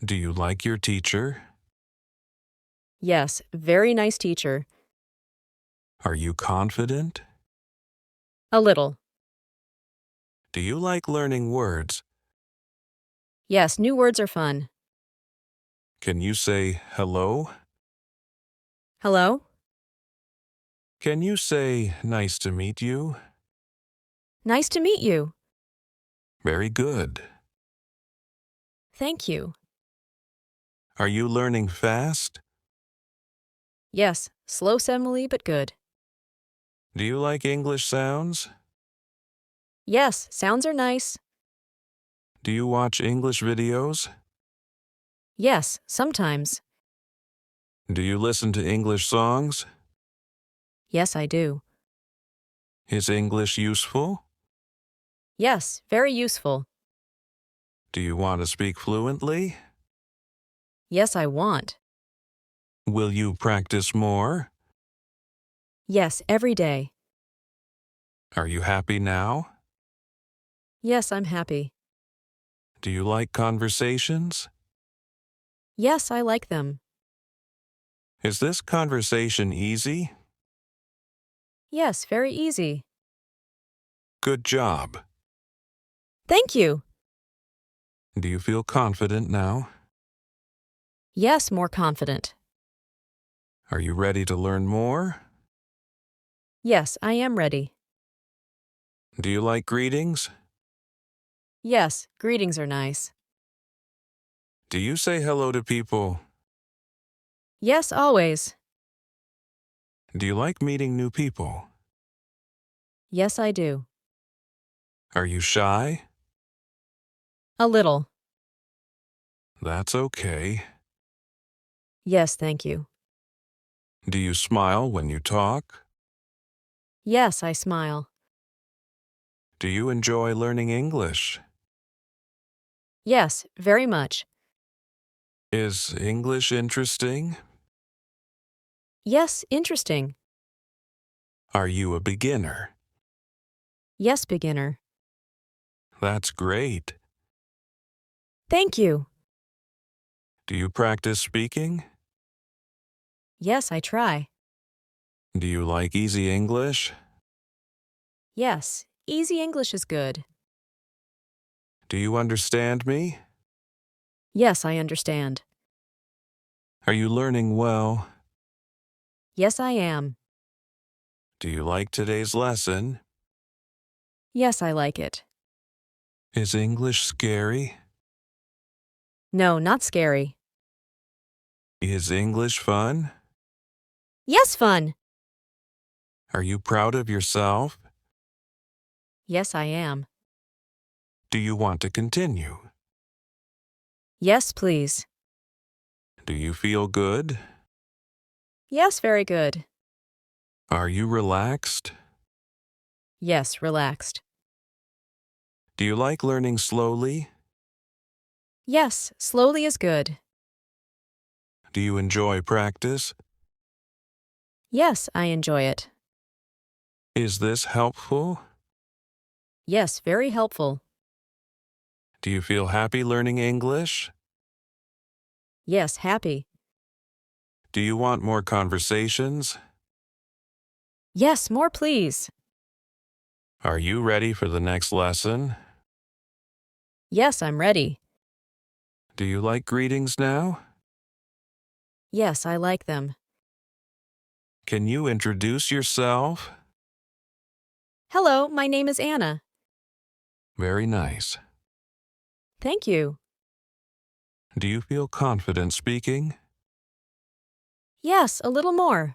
Do you like your teacher? Yes, very nice teacher. Are you confident? A little. Do you like learning words? Yes, new words are fun. Can you say hello? Hello? Can you say nice to meet you? Nice to meet you. Very good. Thank you. Are you learning fast? Yes, slow semele, but good. Do you like English sounds? Yes, sounds are nice. Do you watch English videos? Yes, sometimes. Do you listen to English songs? Yes, I do. Is English useful? Yes, very useful. Do you want to speak fluently? Yes, I want. Will you practice more? Yes, every day. Are you happy now? Yes, I'm happy. Do you like conversations? Yes, I like them. Is this conversation easy? Yes, very easy. Good job. Thank you. Do you feel confident now? Yes, more confident. Are you ready to learn more? Yes, I am ready. Do you like greetings? Yes, greetings are nice. Do you say hello to people? Yes, always. Do you like meeting new people? Yes, I do. Are you shy? A little. That's okay. Yes, thank you. Do you smile when you talk? Yes, I smile. Do you enjoy learning English? Yes, very much. Is English interesting? Yes, interesting. Are you a beginner? Yes, beginner. That's great. Thank you. Do you practice speaking? Yes, I try. Do you like easy English? Yes, easy English is good. Do you understand me? Yes, I understand. Are you learning well? Yes, I am. Do you like today's lesson? Yes, I like it. Is English scary? No, not scary. Is English fun? Yes, fun. Are you proud of yourself? Yes, I am. Do you want to continue? Yes, please. Do you feel good? Yes, very good. Are you relaxed? Yes, relaxed. Do you like learning slowly? Yes, slowly is good. Do you enjoy practice? Yes, I enjoy it. Is this helpful? Yes, very helpful. Do you feel happy learning English? Yes, happy. Do you want more conversations? Yes, more please. Are you ready for the next lesson? Yes, I'm ready. Do you like greetings now? Yes, I like them. Can you introduce yourself? Hello, my name is Anna. Very nice. Thank you. Do you feel confident speaking? Yes, a little more.